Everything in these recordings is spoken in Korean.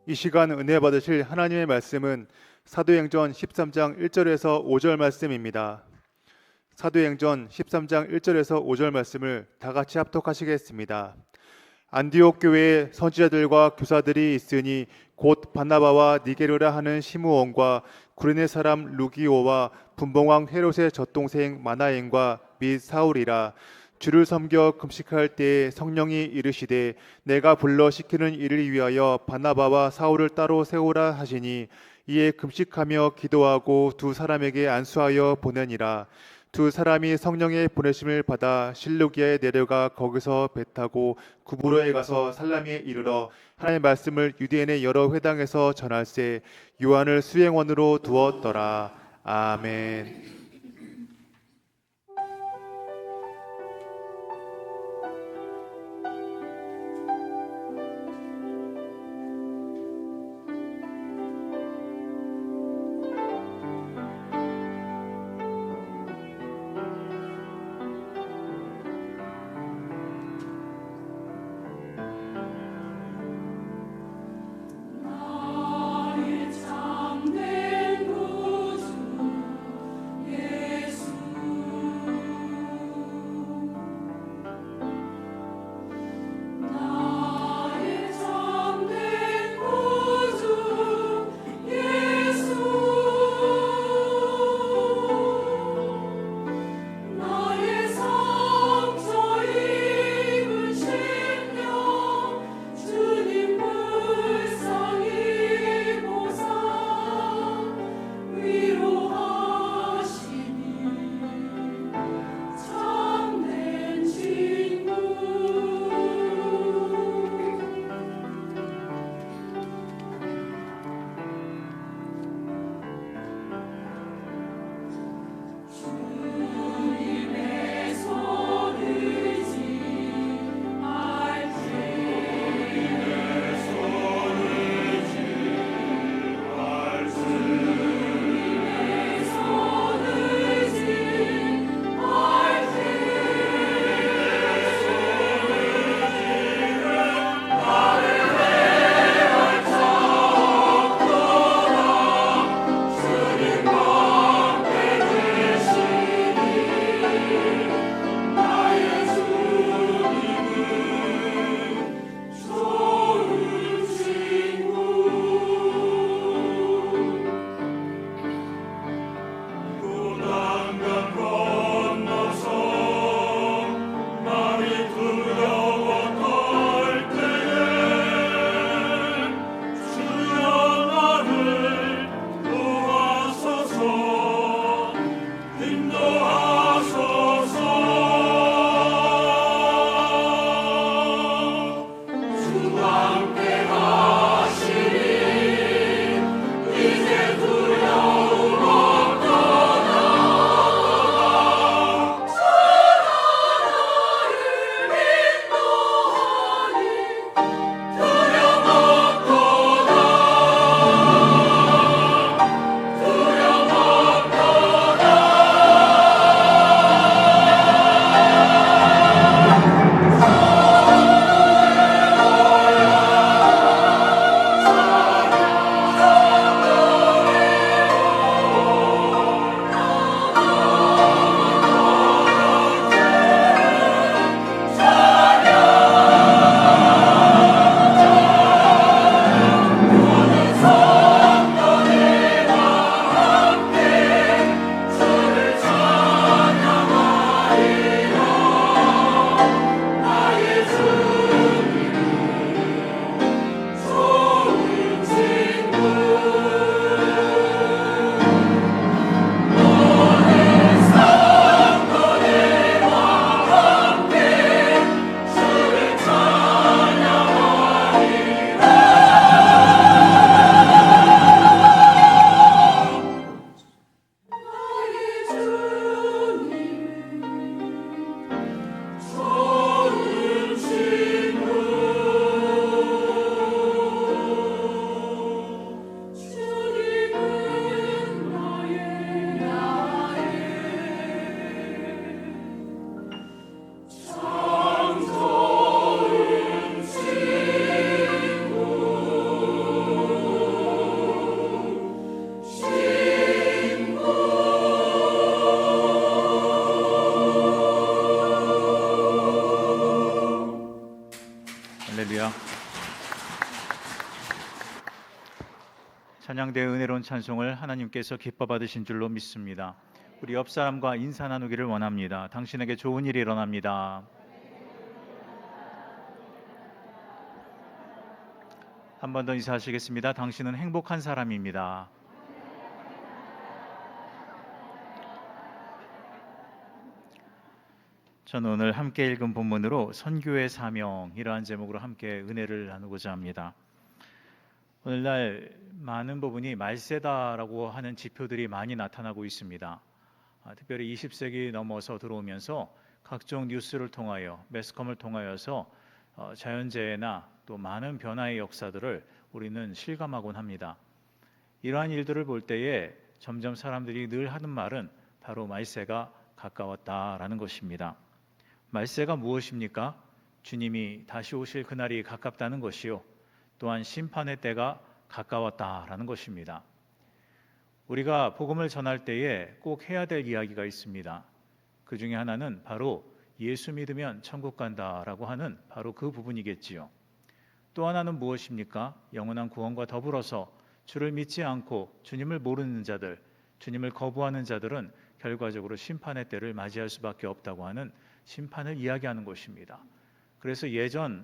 이 시간 은혜 받으실 하나님의 말씀은 사도행전 13장 1절에서 5절 말씀입니다. 사도행전 13장 1절에서 5절 말씀을 다 같이 합독하시겠습니다. 안디옥 교회에 선지자들과 교사들이 있으니 곧 바나바와 니게르라 하는 시므온과 구레네 사람 루기오와 분봉왕 헤롯의 젖동생 마나엔과 및 사울이라. 주를 섬겨 금식할 때에 성령이 이르시되 내가 불러 시키는 일을 위하여 바나바와 사울을 따로 세우라 하시니 이에 금식하며 기도하고 두 사람에게 안수하여 보내니라. 두 사람이 성령의 보내심을 받아 실루기아에 내려가 거기서 배 타고 구브로에 가서 살라미에 이르러 하나님의 말씀을 유대인의 여러 회당에서 전할세 요한을 수행원으로 두었더라. 아멘. 나의 참된 구주 찬양대의 은혜로운 찬송을 하나님께서 기뻐 받으신 줄로 믿습니다. 우리 옆 사람과 인사 나누기를 원합니다. 당신에게 좋은 일이 일어납니다. 한 번 더 인사하시겠습니다. 당신은 행복한 사람입니다. 저는 오늘 함께 읽은 본문으로 선교의 사명, 이러한 제목으로 함께 은혜를 나누고자 합니다. 오늘날 많은 부분이 말세다라고 하는 지표들이 많이 나타나고 있습니다. 특별히 20세기 넘어서 들어오면서 각종 뉴스를 통하여, 매스컴을 통하여서 자연재해나 또 많은 변화의 역사들을 우리는 실감하곤 합니다. 이러한 일들을 볼 때에 점점 사람들이 늘 하는 말은 바로 말세가 가까웠다라는 것입니다. 말세가 무엇입니까? 주님이 다시 오실 그날이 가깝다는 것이요, 또한 심판의 때가 가까웠다라는 것입니다. 우리가 복음을 전할 때에 꼭 해야 될 이야기가 있습니다. 그 중에 하나는 바로 예수 믿으면 천국 간다라고 하는 바로 그 부분이겠지요. 또 하나는 무엇입니까? 영원한 구원과 더불어서 주를 믿지 않고 주님을 모르는 자들, 주님을 거부하는 자들은 결과적으로 심판의 때를 맞이할 수밖에 없다고 하는 심판을 이야기하는 것입니다. 그래서 예전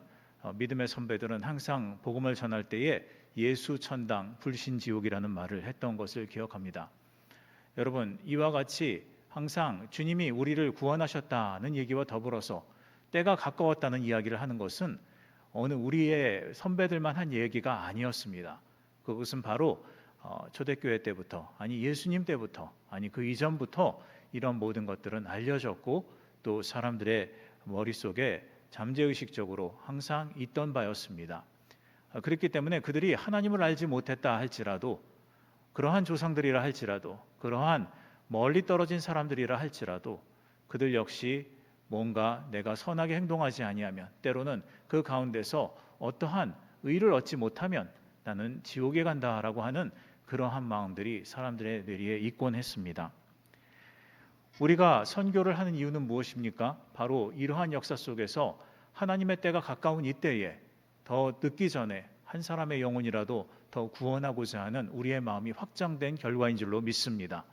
믿음의 선배들은 항상 복음을 전할 때에 예수 천당 불신 지옥이라는 말을 했던 것을 기억합니다. 여러분, 이와 같이 항상 주님이 우리를 구원하셨다는 얘기와 더불어서 때가 가까웠다는 이야기를 하는 것은 어느 우리의 선배들만 한 얘기가 아니었습니다. 그것은 바로 초대교회 때부터, 아니 예수님 때부터, 아니 그 이전부터 이런 모든 것들은 알려졌고 또 사람들의 머릿속에 잠재의식적으로 항상 있던 바였습니다. 그렇기 때문에 그들이 하나님을 알지 못했다 할지라도, 그러한 조상들이라 할지라도, 그러한 멀리 떨어진 사람들이라 할지라도 그들 역시 뭔가 내가 선하게 행동하지 아니하면, 때로는 그 가운데서 어떠한 의를 얻지 못하면 나는 지옥에 간다라고 하는 그러한 마음들이 사람들의 뇌리에 있곤 했습니다. 우리가 선교를 하는 이유는 무엇입니까? 바로 이러한 역사 속에서 하나님의 때가 가까운 이때에 더 늦기 전에 한 사람의 영혼이라도 더 구원하고자 하는 우리의 마음이 확장된 결과인 줄로 믿습니다.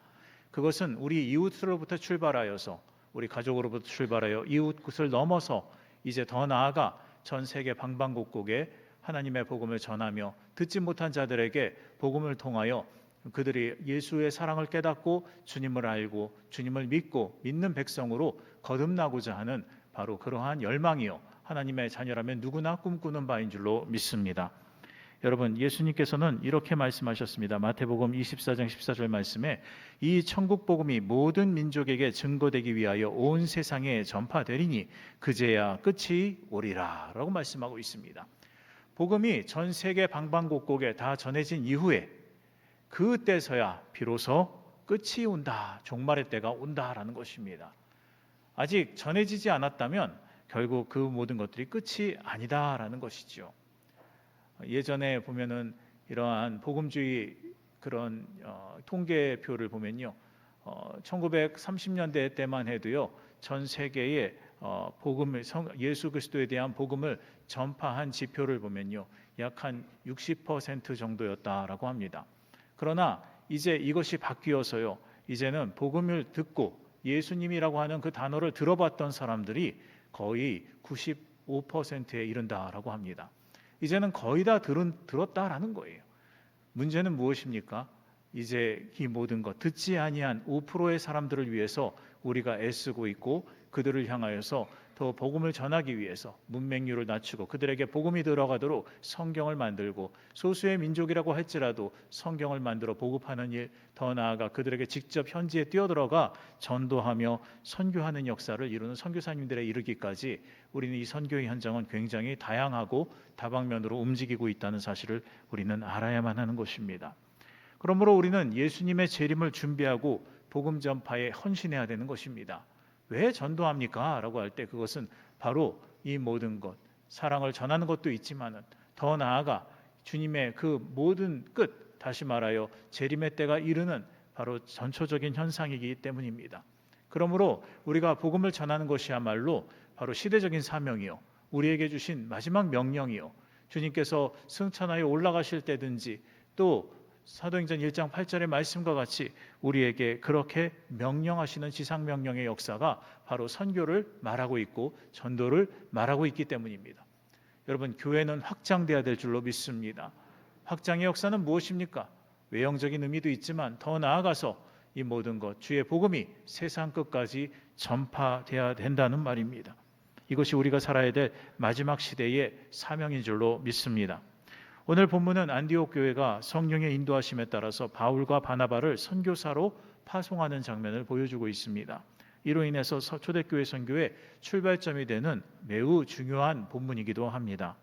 그것은 우리 이웃으로부터 출발하여서, 우리 가족으로부터 출발하여 이웃을 넘어서 이제 더 나아가 전 세계 방방곡곡에 하나님의 복음을 전하며 듣지 못한 자들에게 복음을 통하여 그들이 예수의 사랑을 깨닫고 주님을 알고 주님을 믿고 믿는 백성으로 거듭나고자 하는 바로 그러한 열망이요, 하나님의 자녀라면 누구나 꿈꾸는 바인 줄로 믿습니다. 여러분, 예수님께서는 이렇게 말씀하셨습니다. 마태복음 24장 14절 말씀에 이 천국 복음이 모든 민족에게 증거되기 위하여 온 세상에 전파되리니 그제야 끝이 오리라 라고 말씀하고 있습니다. 복음이 전 세계 방방곡곡에 다 전해진 이후에 그때서야 비로소 끝이 온다, 종말의 때가 온다라는 것입니다. 아직 전해지지 않았다면 결국 그 모든 것들이 끝이 아니다라는 것이죠. 예전에 보면은 이러한 복음주의 그런 통계표를 보면요, 1930년대 때만 해도요, 전 세계에 복음을, 예수 그리스도에 대한 복음을 전파한 지표를 보면요, 약 한 60% 정도였다라고 합니다. 그러나 이제 이것이 바뀌어서요, 이제는 복음을 듣고 예수님이라고 하는 그 단어를 들어봤던 사람들이 거의 95%에 이른다라고 합니다. 이제는 거의 다 들었다라는 거예요. 문제는 무엇입니까? 이제 이 모든 것 듣지 아니한 5%의 사람들을 위해서 우리가 애쓰고 있고, 그들을 향하여서 더 복음을 전하기 위해서 문맹률을 낮추고 그들에게 복음이 들어가도록 성경을 만들고, 소수의 민족이라고 할지라도 성경을 만들어 보급하는 일, 더 나아가 그들에게 직접 현지에 뛰어들어가 전도하며 선교하는 역사를 이루는 선교사님들에 이르기까지 우리는 이 선교의 현장은 굉장히 다양하고 다방면으로 움직이고 있다는 사실을 우리는 알아야만 하는 것입니다. 그러므로 우리는 예수님의 재림을 준비하고 복음 전파에 헌신해야 되는 것입니다. 왜 전도합니까? 라고 할 때 그것은 바로 이 모든 것, 사랑을 전하는 것도 있지만 더 나아가 주님의 그 모든 끝, 다시 말하여 재림의 때가 이르는 바로 전초적인 현상이기 때문입니다. 그러므로 우리가 복음을 전하는 것이야말로 바로 시대적인 사명이요, 우리에게 주신 마지막 명령이요, 주님께서 승천하여 올라가실 때든지 또 사도행전 1장 8절의 말씀과 같이 우리에게 그렇게 명령하시는 지상명령의 역사가 바로 선교를 말하고 있고 전도를 말하고 있기 때문입니다. 여러분, 교회는 확장돼야 될 줄로 믿습니다. 확장의 역사는 무엇입니까? 외형적인 의미도 있지만 더 나아가서 이 모든 것, 주의 복음이 세상 끝까지 전파돼야 된다는 말입니다. 이것이 우리가 살아야 될 마지막 시대의 사명인 줄로 믿습니다. 오늘 본문은 안디옥 교회가 성령의 인도하심에 따라서 바울과 바나바를 선교사로 파송하는 장면을 보여주고 있습니다. 이로 인해서 초대교회 선교의 출발점이 되는 매우 중요한 본문이기도 합니다.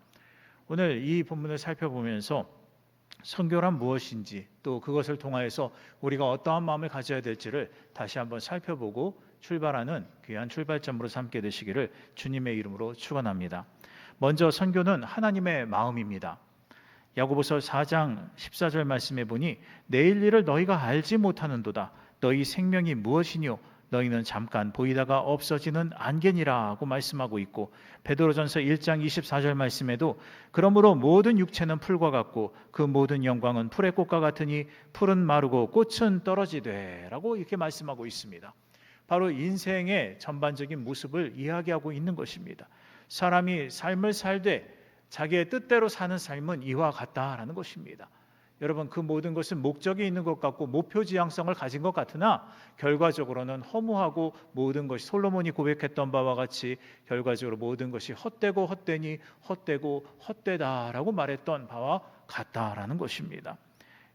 오늘 이 본문을 살펴보면서 선교란 무엇인지, 또 그것을 통하여서 우리가 어떠한 마음을 가져야 될지를 다시 한번 살펴보고 출발하는 귀한 출발점으로 삼게 되시기를 주님의 이름으로 축원합니다. 먼저 선교는 하나님의 마음입니다. 야고보서 4장 14절 말씀에 보니 내일 일을 너희가 알지 못하는도다. 너희 생명이 무엇이뇨? 너희는 잠깐 보이다가 없어지는 안개니라고 말씀하고 있고, 베드로전서 1장 24절 말씀에도 그러므로 모든 육체는 풀과 같고 그 모든 영광은 풀의 꽃과 같으니 풀은 마르고 꽃은 떨어지되라고 이렇게 말씀하고 있습니다. 바로 인생의 전반적인 모습을 이야기하고 있는 것입니다. 사람이 삶을 살되 자기의 뜻대로 사는 삶은 이와 같다라는 것입니다. 여러분, 그 모든 것은 목적이 있는 것 같고 목표지향성을 가진 것 같으나 결과적으로는 허무하고 모든 것이 솔로몬이 고백했던 바와 같이 결과적으로 모든 것이 헛되고 헛되니 헛되고 헛되다라고 말했던 바와 같다라는 것입니다.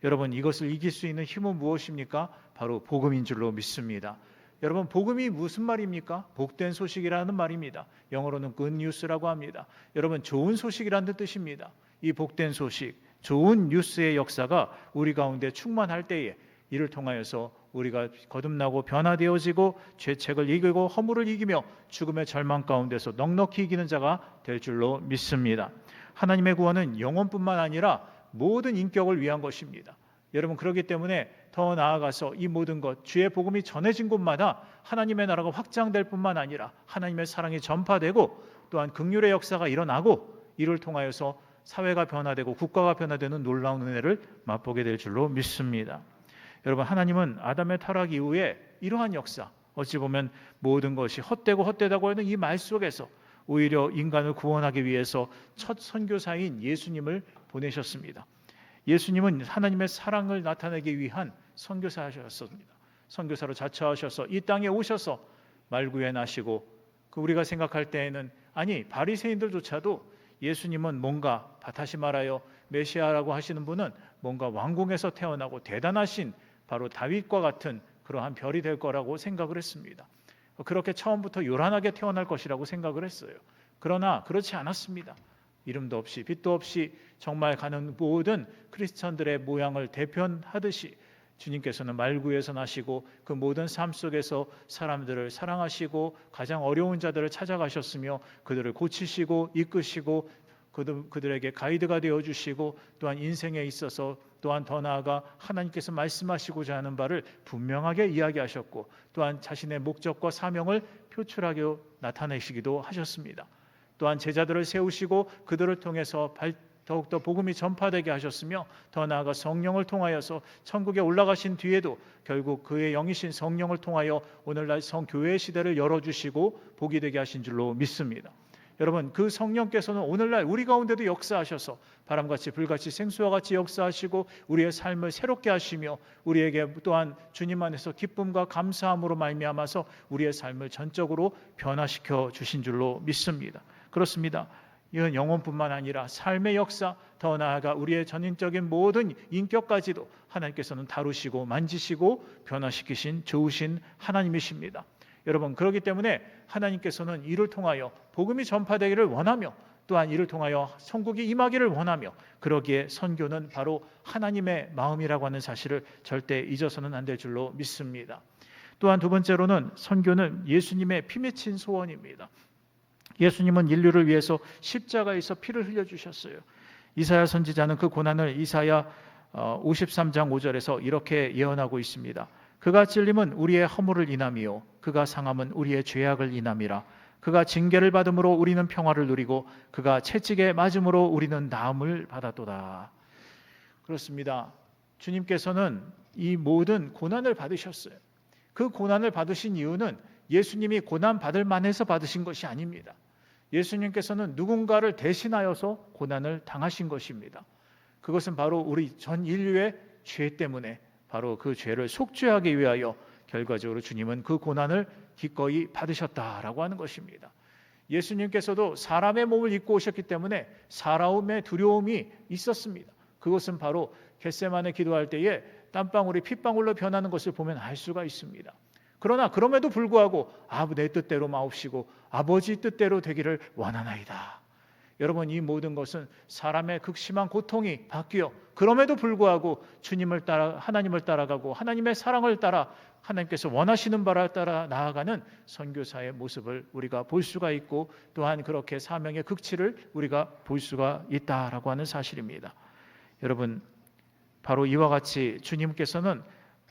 여러분, 이것을 이길 수 있는 힘은 무엇입니까? 바로 복음인 줄로 믿습니다. 여러분, 복음이 무슨 말입니까? 복된 소식이라는 말입니다. 영어로는 good news라고 합니다. 여러분, 좋은 소식이라는 뜻입니다. 이 복된 소식, 좋은 뉴스의 역사가 우리 가운데 충만할 때에 이를 통하여서 우리가 거듭나고 변화되어지고 죄책을 이기고 허물을 이기며 죽음의 절망 가운데서 넉넉히 이기는 자가 될 줄로 믿습니다. 하나님의 구원은 영혼뿐만 아니라 모든 인격을 위한 것입니다. 여러분, 그렇기 때문에 더 나아가서 이 모든 것, 주의 복음이 전해진 곳마다 하나님의 나라가 확장될 뿐만 아니라 하나님의 사랑이 전파되고 또한 긍휼의 역사가 일어나고 이를 통하여서 사회가 변화되고 국가가 변화되는 놀라운 은혜를 맛보게 될 줄로 믿습니다. 여러분, 하나님은 아담의 타락 이후에 이러한 역사, 어찌 보면 모든 것이 헛되고 헛되다고 하는 이 말 속에서 오히려 인간을 구원하기 위해서 첫 선교사인 예수님을 보내셨습니다. 예수님은 하나님의 사랑을 나타내기 위한 선교사셨습니다. 선교사로 자처하셔서 이 땅에 오셔서 말구에 나시고, 우리가 생각할 때에는 아니 바리새인들조차도 예수님은 뭔가 다시 말하여 메시아라고 하시는 분은 뭔가 왕궁에서 태어나고 대단하신 바로 다윗과 같은 그러한 별이 될 거라고 생각을 했습니다. 그렇게 처음부터 요란하게 태어날 것이라고 생각을 했어요. 그러나 그렇지 않았습니다. 이름도 없이 빛도 없이 정말 가는 모든 크리스천들의 모양을 대표하듯이 주님께서는 말구에서 나시고 그 모든 삶 속에서 사람들을 사랑하시고 가장 어려운 자들을 찾아가셨으며 그들을 고치시고 이끄시고 그들에게 가이드가 되어주시고 또한 인생에 있어서 또한 더 나아가 하나님께서 말씀하시고자 하는 바를 분명하게 이야기하셨고 또한 자신의 목적과 사명을 표출하게 나타내시기도 하셨습니다. 또한 제자들을 세우시고 그들을 통해서 더욱더 복음이 전파되게 하셨으며 더 나아가 성령을 통하여서 천국에 올라가신 뒤에도 결국 그의 영이신 성령을 통하여 오늘날 성교회 시대를 열어주시고 복이 되게 하신 줄로 믿습니다. 여러분, 그 성령께서는 오늘날 우리 가운데도 역사하셔서 바람같이 불같이 생수와 같이 역사하시고 우리의 삶을 새롭게 하시며 우리에게 또한 주님 안에서 기쁨과 감사함으로 말미암아서 우리의 삶을 전적으로 변화시켜 주신 줄로 믿습니다. 그렇습니다. 이건 영혼뿐만 아니라 삶의 역사, 더 나아가 우리의 전인적인 모든 인격까지도 하나님께서는 다루시고 만지시고 변화시키신 좋으신 하나님이십니다. 여러분, 그렇기 때문에 하나님께서는 이를 통하여 복음이 전파되기를 원하며 또한 이를 통하여 천국이 임하기를 원하며 그러기에 선교는 바로 하나님의 마음이라고 하는 사실을 절대 잊어서는 안 될 줄로 믿습니다. 또한 두 번째로는 선교는 예수님의 피 맺힌 소원입니다. 예수님은 인류를 위해서 십자가에서 피를 흘려주셨어요. 이사야 선지자는 그 고난을 이사야 53장 5절에서 이렇게 예언하고 있습니다. 그가 찔림은 우리의 허물을 인함이요 그가 상함은 우리의 죄악을 인함이라. 그가 징계를 받음으로 우리는 평화를 누리고 그가 채찍에 맞음으로 우리는 나음을 받았도다. 그렇습니다. 주님께서는 이 모든 고난을 받으셨어요. 그 고난을 받으신 이유는 예수님이 고난 받을 만해서 받으신 것이 아닙니다. 예수님께서는 누군가를 대신하여서 고난을 당하신 것입니다. 그것은 바로 우리 전 인류의 죄 때문에 바로 그 죄를 속죄하기 위하여 결과적으로 주님은 그 고난을 기꺼이 받으셨다라고 하는 것입니다. 예수님께서도 사람의 몸을 입고 오셨기 때문에 사람의 두려움이 있었습니다. 그것은 바로 겟세마네 기도할 때에 땀방울이 핏방울로 변하는 것을 보면 알 수가 있습니다. 그러나 그럼에도 불구하고 내 뜻대로 마옵시고 아버지 뜻대로 되기를 원하나이다. 여러분, 이 모든 것은 사람의 극심한 고통이 바뀌어 그럼에도 불구하고 주님을 따라 하나님을 따라가고 하나님의 사랑을 따라 하나님께서 원하시는 바를 따라 나아가는 선교사의 모습을 우리가 볼 수가 있고 또한 그렇게 사명의 극치를 우리가 볼 수가 있다라고 하는 사실입니다. 여러분, 바로 이와 같이 주님께서는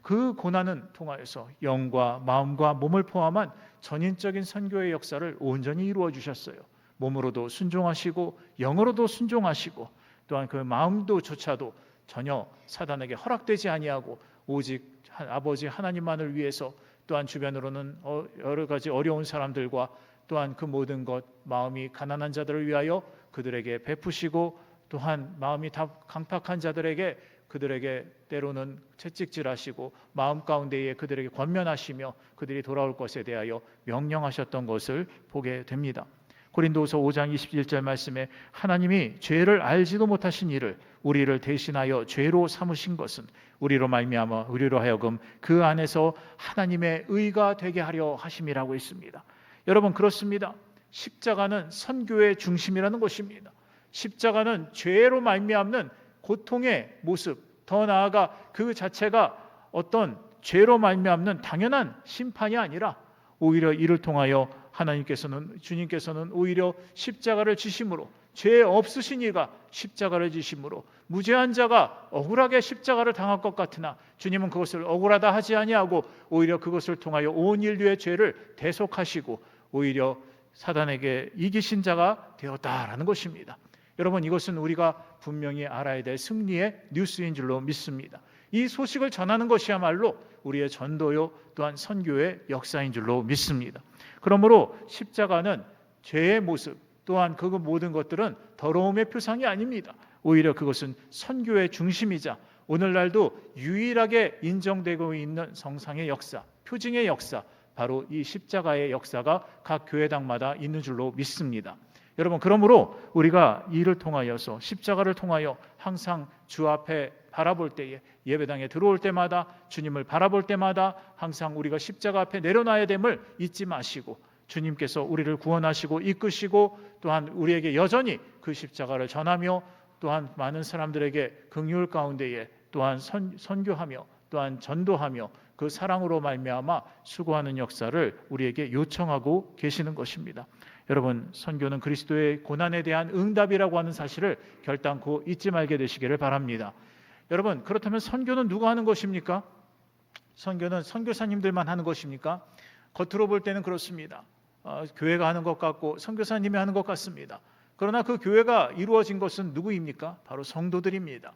그 고난을 통하여서 영과 마음과 몸을 포함한 전인적인 선교의 역사를 온전히 이루어 주셨어요. 몸으로도 순종하시고 영으로도 순종하시고 또한 그 마음도조차도 전혀 사단에게 허락되지 아니하고 오직 아버지 하나님만을 위해서 또한 주변으로는 여러 가지 어려운 사람들과 또한 그 모든 것 마음이 가난한 자들을 위하여 그들에게 베푸시고 또한 마음이 강팍한 자들에게 그들에게 때로는 채찍질하시고 마음 가운데에 그들에게 권면하시며 그들이 돌아올 것에 대하여 명령하셨던 것을 보게 됩니다. 고린도후서 5장 21절 말씀에 하나님이 죄를 알지도 못하신 이를 우리를 대신하여 죄로 삼으신 것은 우리로 말미암아 우리로 하여금 그 안에서 하나님의 의가 되게 하려 하심이라고 했습니다. 여러분, 그렇습니다. 십자가는 선교의 중심이라는 것입니다. 십자가는 죄로 말미암는 고통의 모습, 더 나아가 그 자체가 어떤 죄로 말미암는 당연한 심판이 아니라 오히려 이를 통하여 주님께서는 오히려 십자가를 지심으로 죄 없으신 이가 십자가를 지심으로 무죄한 자가 억울하게 십자가를 당할 것 같으나 주님은 그것을 억울하다 하지 아니하고 오히려 그것을 통하여 온 인류의 죄를 대속하시고 오히려 사단에게 이기신 자가 되었다라는 것입니다. 여러분, 이것은 우리가 분명히 알아야 될 승리의 뉴스인 줄로 믿습니다. 이 소식을 전하는 것이야말로 우리의 전도요 또한 선교의 역사인 줄로 믿습니다. 그러므로 십자가는 죄의 모습 또한 그 모든 것들은 더러움의 표상이 아닙니다. 오히려 그것은 선교의 중심이자 오늘날도 유일하게 인정되고 있는 성상의 역사, 표징의 역사, 바로 이 십자가의 역사가 각 교회당마다 있는 줄로 믿습니다. 여러분, 그러므로 우리가 이를 통하여서 십자가를 통하여 항상 주 앞에 바라볼 때에 예배당에 들어올 때마다 주님을 바라볼 때마다 항상 우리가 십자가 앞에 내려놔야 됨을 잊지 마시고 주님께서 우리를 구원하시고 이끄시고 또한 우리에게 여전히 그 십자가를 전하며 또한 많은 사람들에게 긍휼 가운데에 또한 선교하며 또한 전도하며 그 사랑으로 말미암아 수고하는 역사를 우리에게 요청하고 계시는 것입니다. 여러분, 선교는 그리스도의 고난에 대한 응답이라고 하는 사실을 결단코 잊지 말게 되시기를 바랍니다. 여러분, 그렇다면 선교는 누가 하는 것입니까? 선교는 선교사님들만 하는 것입니까? 겉으로 볼 때는 그렇습니다. 교회가 하는 것 같고 선교사님이 하는 것 같습니다. 그러나 그 교회가 이루어진 것은 누구입니까? 바로 성도들입니다.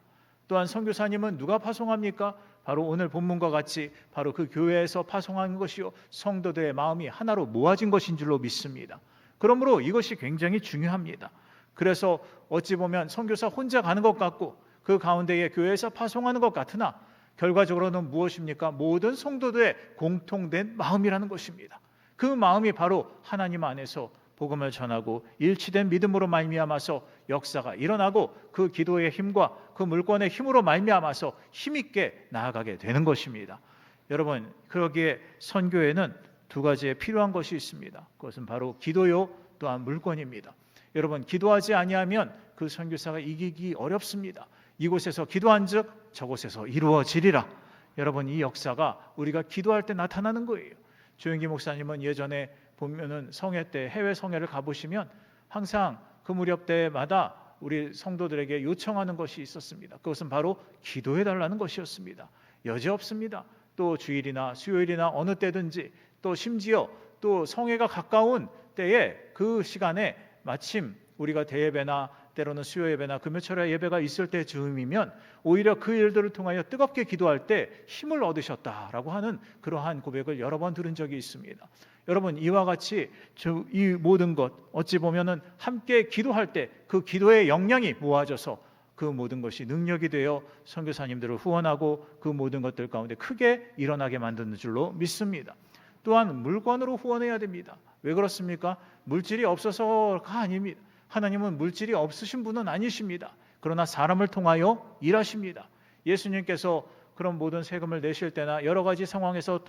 또한 선교사님은 누가 파송합니까? 바로 오늘 본문과 같이 바로 그 교회에서 파송하는 것이요 성도들의 마음이 하나로 모아진 것인 줄로 믿습니다. 그러므로 이것이 굉장히 중요합니다. 그래서 어찌 보면 선교사 혼자 가는 것 같고 그 가운데에 교회에서 파송하는 것 같으나 결과적으로는 무엇입니까? 모든 성도들의 공통된 마음이라는 것입니다. 그 마음이 바로 하나님 안에서 복음을 전하고 일치된 믿음으로 말미암아서 역사가 일어나고 그 기도의 힘과 그 물권의 힘으로 말미암아서 힘있게 나아가게 되는 것입니다. 여러분, 그러기에 선교에는 두 가지에 필요한 것이 있습니다. 그것은 바로 기도요 또한 물권입니다. 여러분, 기도하지 아니하면 그 선교사가 이기기 어렵습니다. 이곳에서 기도한즉 저곳에서 이루어지리라. 여러분, 이 역사가 우리가 기도할 때 나타나는 거예요. 조영기 목사님은 예전에 보면은 성회 때 해외 성회를 가보시면 항상 그 무렵 때마다 우리 성도들에게 요청하는 것이 있었습니다. 그것은 바로 기도해 달라는 것이었습니다. 여지없습니다. 또 주일이나 수요일이나 어느 때든지 또 심지어 또 성회가 가까운 때에 그 시간에 마침 우리가 대예배나 때로는 수요 예배나 금요철야 예배가 있을 때 즈음이면 오히려 그 일들을 통하여 뜨겁게 기도할 때 힘을 얻으셨다라고 하는 그러한 고백을 여러 번 들은 적이 있습니다. 여러분, 이와 같이 이 모든 것 어찌 보면은 함께 기도할 때 그 기도의 역량이 모아져서 그 모든 것이 능력이 되어 선교사님들을 후원하고 그 모든 것들 가운데 크게 일어나게 만드는 줄로 믿습니다. 또한 물건으로 후원해야 됩니다. 왜 그렇습니까? 물질이 없어서가 아닙니다. 하나님은 물질이 없으신 분은 아니십니다. 그러나 사람을 통하여 일하십니다. 예수님께서 그런 모든 세금을 내실 때나 여러 가지 상황에서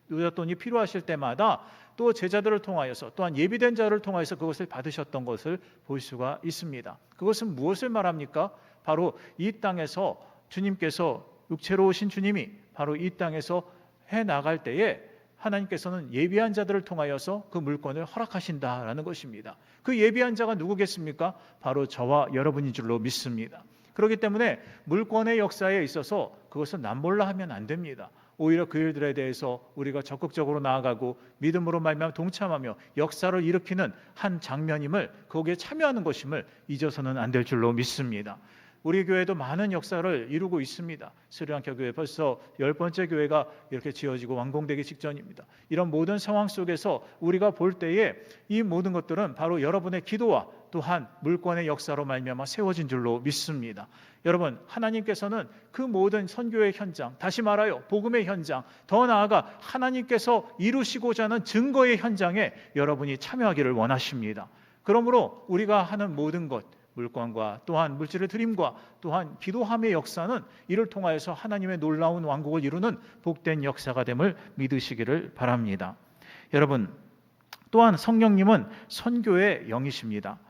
노잣돈이 필요하실 때마다 또 제자들을 통하여서 또한 예비된 자를 통하여서 그것을 받으셨던 것을 볼 수가 있습니다. 그것은 무엇을 말합니까? 바로 이 땅에서 주님께서 육체로 오신 주님이 바로 이 땅에서 해나갈 때에 하나님께서는 예비한 자들을 통하여서 그 물건을 허락하신다라는 것입니다. 그 예비한 자가 누구겠습니까? 바로 저와 여러분인 줄로 믿습니다. 그렇기 때문에 물권의 역사에 있어서 그것을 남몰라 하면 안 됩니다. 오히려 그 일들에 대해서 우리가 적극적으로 나아가고 믿음으로 말미암아 동참하며 역사를 일으키는 한 장면임을, 거기에 참여하는 것임을 잊어서는 안 될 줄로 믿습니다. 우리 교회도 많은 역사를 이루고 있습니다. 스리랑카 교회 벌써 10번째 교회가 이렇게 지어지고 완공되기 직전입니다. 이런 모든 상황 속에서 우리가 볼 때에 이 모든 것들은 바로 여러분의 기도와 또한 물권의 역사로 말미암아 세워진 줄로 믿습니다. 여러분, 하나님께서는 그 모든 선교의 현장, 다시 말하여 복음의 현장, 더 나아가 하나님께서 이루시고자 하는 증거의 현장에 여러분이 참여하기를 원하십니다. 그러므로 우리가 하는 모든 것, 물권과 또한 물질의 드림과 또한 기도함의 역사는 이를 통하여서 하나님의 놀라운 왕국을 이루는 복된 역사가 됨을 믿으시기를 바랍니다. 여러분, 또한 성령님은 선교의 영이십니다.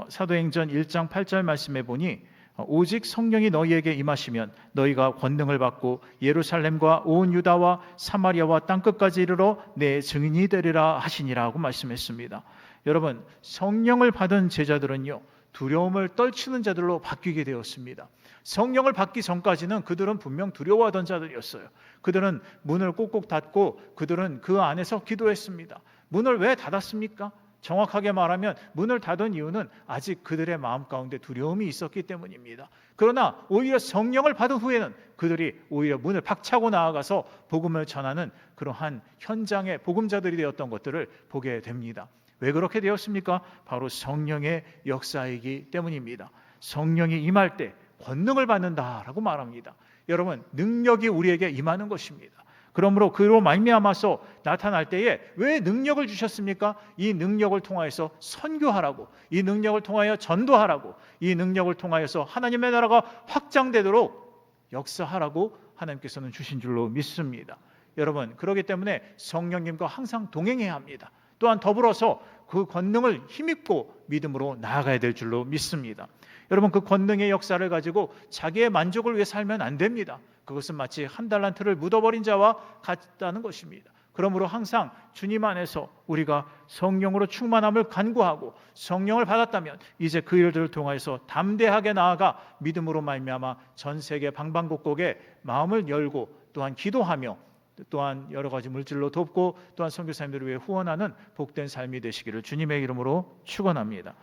사도행전 1장 8절 말씀에 보니 오직 성령이 너희에게 임하시면 너희가 권능을 받고 예루살렘과 온 유다와 사마리아와 땅끝까지 이르러 내 증인이 되리라 하시니라고 말씀했습니다. 여러분, 성령을 받은 제자들은요, 두려움을 떨치는 자들로 바뀌게 되었습니다. 성령을 받기 전까지는 그들은 분명 두려워하던 자들이었어요. 그들은 문을 꼭꼭 닫고 그들은 그 안에서 기도했습니다. 문을 왜 닫았습니까? 정확하게 말하면 문을 닫은 이유는 아직 그들의 마음 가운데 두려움이 있었기 때문입니다. 그러나 오히려 성령을 받은 후에는 그들이 오히려 문을 박차고 나아가서 복음을 전하는 그러한 현장의 복음자들이 되었던 것들을 보게 됩니다. 왜 그렇게 되었습니까? 바로 성령의 역사이기 때문입니다. 성령이 임할 때 권능을 받는다라고 말합니다. 여러분, 능력이 우리에게 임하는 것입니다. 그러므로 그로 말미암아서 나타날 때에 왜 능력을 주셨습니까? 이 능력을 통하여서 선교하라고, 이 능력을 통하여 전도하라고, 이 능력을 통하여서 하나님의 나라가 확장되도록 역사하라고 하나님께서는 주신 줄로 믿습니다. 여러분, 그렇기 때문에 성령님과 항상 동행해야 합니다. 또한 더불어서 그 권능을 힘입고 믿음으로 나아가야 될 줄로 믿습니다. 여러분, 그 권능의 역사를 가지고 자기의 만족을 위해 살면 안 됩니다. 그것은 마치 한 달란트를 묻어버린 자와 같다는 것입니다. 그러므로 항상 주님 안에서 우리가 성령으로 충만함을 간구하고 성령을 받았다면 이제 그 일들을 통해서 담대하게 나아가 믿음으로 말미암아 전 세계 방방곡곡에 마음을 열고 또한 기도하며 또한 여러 가지 물질로 돕고 또한 선교사님들을 위해 후원하는 복된 삶이 되시기를 주님의 이름으로 축원합니다.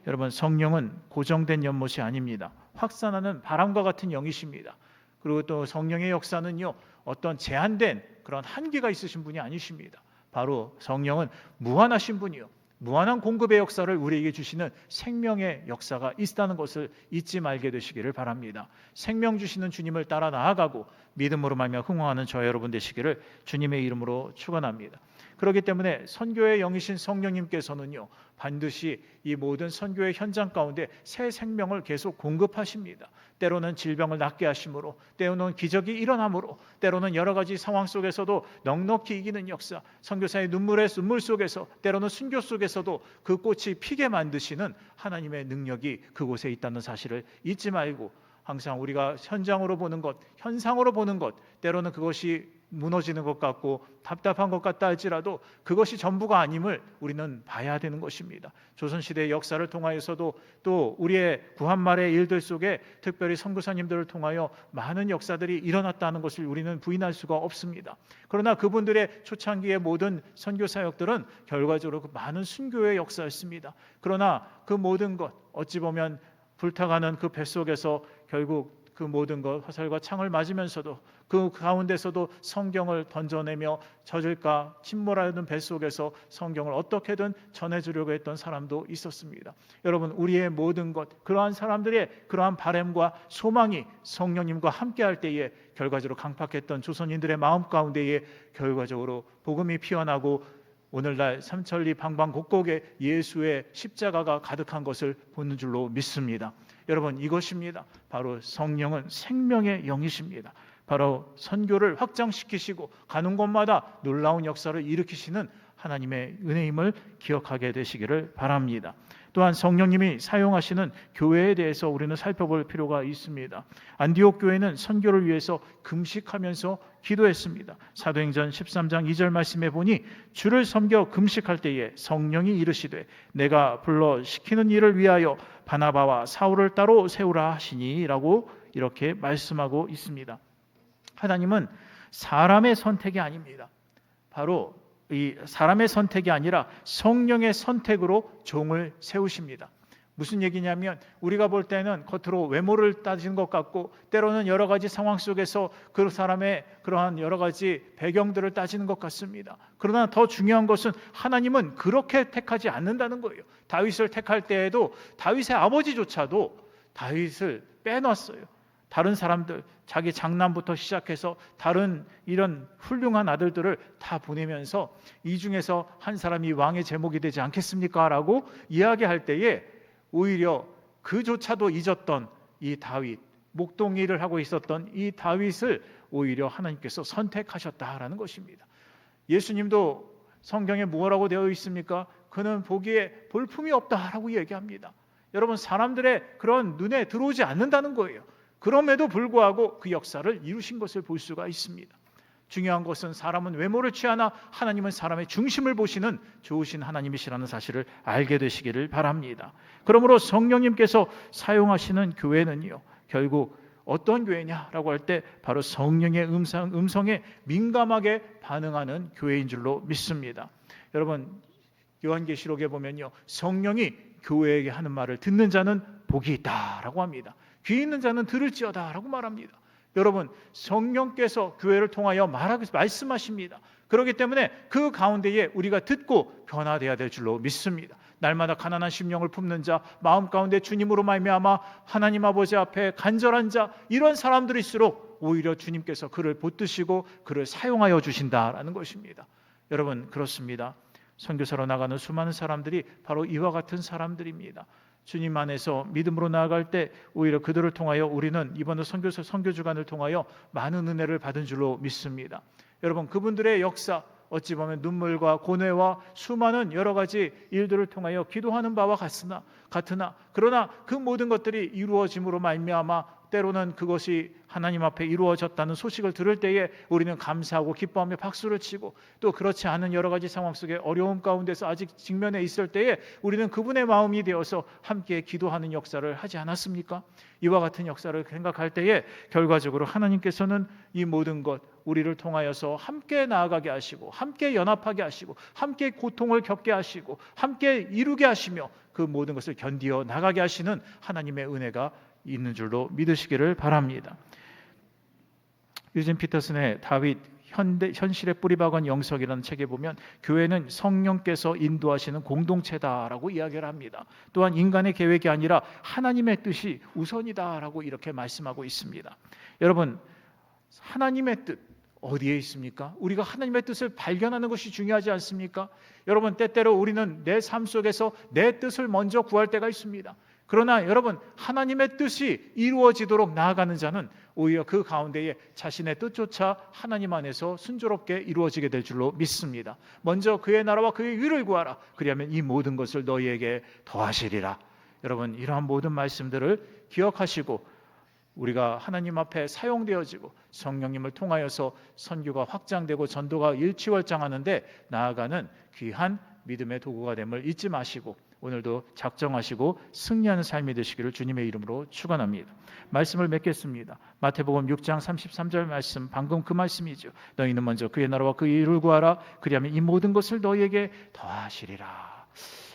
여러분, 성령은 고정된 연못이 아닙니다. 확산하는 바람과 같은 영이십니다. 그리고 또 성령의 역사는요, 어떤 제한된 그런 한계가 있으신 분이 아니십니다. 바로 성령은 무한하신 분이요, 무한한 공급의 역사를 우리에게 주시는 생명의 역사가 있다는 것을 잊지 말게 되시기를 바랍니다. 생명 주시는 주님을 따라 나아가고 믿음으로 말미암아 흥황하는 저와 여러분 되시기를 주님의 이름으로 축원합니다. 그렇기 때문에 선교의 영이신 성령님께서는요, 반드시 이 모든 선교의 현장 가운데 새 생명을 계속 공급하십니다. 때로는 질병을 낫게 하심으로, 때로는 기적이 일어남으로, 때로는 여러 가지 상황 속에서도 넉넉히 이기는 역사, 선교사의 눈물 속에서, 때로는 순교 속에서도 그 꽃이 피게 만드시는 하나님의 능력이 그곳에 있다는 사실을 잊지 말고 항상 우리가 현장으로 보는 것, 현상으로 보는 것, 때로는 그것이 무너지는 것 같고 답답한 것 같다 할지라도 그것이 전부가 아님을 우리는 봐야 되는 것입니다. 조선시대의 역사를 통하여서도 또 우리의 구한말의 일들 속에 특별히 선교사님들을 통하여 많은 역사들이 일어났다는 것을 우리는 부인할 수가 없습니다. 그러나 그분들의 초창기의 모든 선교 사역들은 결과적으로 그 많은 순교의 역사였습니다. 그러나 그 모든 것, 어찌 보면 불타가는 그 뱃속에서 결국 그 모든 것, 화살과 창을 맞으면서도 그 가운데서도 성경을 던져내며 젖을까 침몰하는 뱃속에서 성경을 어떻게든 전해주려고 했던 사람도 있었습니다. 여러분, 우리의 모든 것, 그러한 사람들의 그러한 바람과 소망이 성령님과 함께할 때에 결과적으로 강팍했던 조선인들의 마음 가운데에 결과적으로 복음이 피어나고 오늘날 삼천리 방방곡곡에 예수의 십자가가 가득한 것을 보는 줄로 믿습니다. 여러분, 이것입니다. 바로 성령은 생명의 영이십니다. 바로 선교를 확장시키시고 가는 곳마다 놀라운 역사를 일으키시는 하나님의 은혜임을 기억하게 되시기를 바랍니다. 또한 성령님이 사용하시는 교회에 대해서 우리는 살펴볼 필요가 있습니다. 안디옥 교회는 선교를 위해서 금식하면서 기도했습니다. 사도행전 13장 2절 말씀에 보니 주를 섬겨 금식할 때에 성령이 이르시되 내가 불러 시키는 일을 위하여 바나바와 사울을 따로 세우라 하시니 라고 이렇게 말씀하고 있습니다. 하나님은 사람의 선택이 아닙니다. 바로 이 사람의 선택이 아니라 성령의 선택으로 종을 세우십니다. 무슨 얘기냐면 우리가 볼 때는 겉으로 외모를 따지는 것 같고 때로는 여러 가지 상황 속에서 그 사람의 그러한 여러 가지 배경들을 따지는 것 같습니다. 그러나 더 중요한 것은 하나님은 그렇게 택하지 않는다는 거예요. 다윗을 택할 때에도 다윗의 아버지조차도 다윗을 빼놨어요. 다른 사람들, 자기 장남부터 시작해서 다른 이런 훌륭한 아들들을 다 보내면서 이 중에서 한 사람이 왕의 제목이 되지 않겠습니까? 라고 이야기할 때에 오히려 그조차도 잊었던 이 다윗, 목동일을 하고 있었던 이 다윗을 오히려 하나님께서 선택하셨다라는 것입니다. 예수님도 성경에 뭐라고 되어 있습니까? 그는 보기에 볼품이 없다라고 얘기합니다. 여러분, 사람들의 그런 눈에 들어오지 않는다는 거예요. 그럼에도 불구하고 그 역사를 이루신 것을 볼 수가 있습니다. 중요한 것은 사람은 외모를 취하나 하나님은 사람의 중심을 보시는 좋으신 하나님이시라는 사실을 알게 되시기를 바랍니다. 그러므로 성령님께서 사용하시는 교회는요, 결국 어떤 교회냐라고 할 때 바로 성령의 음성에 민감하게 반응하는 교회인 줄로 믿습니다. 여러분, 요한계시록에 보면요, 성령이 교회에게 하는 말을 듣는 자는 복이 있다라고 합니다. 귀 있는 자는 들을지어다라고 말합니다. 여러분, 성령께서 교회를 통하여 말씀하십니다. 그렇기 때문에 그 가운데에 우리가 듣고 변화되어야 될 줄로 믿습니다. 날마다 가난한 심령을 품는 자, 마음 가운데 주님으로 말미암아 하나님 아버지 앞에 간절한 자, 이런 사람들일수록 오히려 주님께서 그를 붙드시고 그를 사용하여 주신다라는 것입니다. 여러분, 그렇습니다. 선교사로 나가는 수많은 사람들이 바로 이와 같은 사람들입니다. 주님 안에서 믿음으로 나아갈 때 오히려 그들을 통하여 우리는 이번 선교 주간을 통하여 많은 은혜를 받은 줄로 믿습니다. 여러분, 그분들의 역사, 어찌 보면 눈물과 고뇌와 수많은 여러 가지 일들을 통하여 기도하는 바와 같으나 그러나 그 모든 것들이 이루어짐으로 말미암아 때로는 그것이 하나님 앞에 이루어졌다는 소식을 들을 때에 우리는 감사하고 기뻐하며 박수를 치고, 또 그렇지 않은 여러 가지 상황 속에 어려움 가운데서 아직 직면해 있을 때에 우리는 그분의 마음이 되어서 함께 기도하는 역사를 하지 않았습니까? 이와 같은 역사를 생각할 때에 결과적으로 하나님께서는 이 모든 것 우리를 통하여서 함께 나아가게 하시고 함께 연합하게 하시고 함께 고통을 겪게 하시고 함께 이루게 하시며 그 모든 것을 견디어 나가게 하시는 하나님의 은혜가 있는 줄로 믿으시기를 바랍니다. 유진 피터슨의 다윗 현실의 뿌리박은 영성이라는 책에 보면 교회는 성령께서 인도하시는 공동체다라고 이야기를 합니다. 또한 인간의 계획이 아니라 하나님의 뜻이 우선이다라고 이렇게 말씀하고 있습니다. 여러분, 하나님의 뜻 어디에 있습니까? 우리가 하나님의 뜻을 발견하는 것이 중요하지 않습니까? 여러분, 때때로 우리는 내 삶 속에서 내 뜻을 먼저 구할 때가 있습니다. 그러나 여러분, 하나님의 뜻이 이루어지도록 나아가는 자는 오히려 그 가운데에 자신의 뜻조차 하나님 안에서 순조롭게 이루어지게 될 줄로 믿습니다. 먼저 그의 나라와 그의 의를 구하라. 그리하면 이 모든 것을 너희에게 더하시리라. 여러분, 이러한 모든 말씀들을 기억하시고 우리가 하나님 앞에 사용되어지고 성령님을 통하여서 선교가 확장되고 전도가 일취월장하는데 나아가는 귀한 믿음의 도구가 됨을 잊지 마시고 오늘도 작정하시고 승리하는 삶이 되시기를 주님의 이름으로 축원합니다. 말씀을 맺겠습니다. 마태복음 6장 33절 말씀, 방금 그 말씀이죠. 너희는 먼저 그의 나라와 그의 의를 구하라. 그리하면 이 모든 것을 너희에게 더하시리라.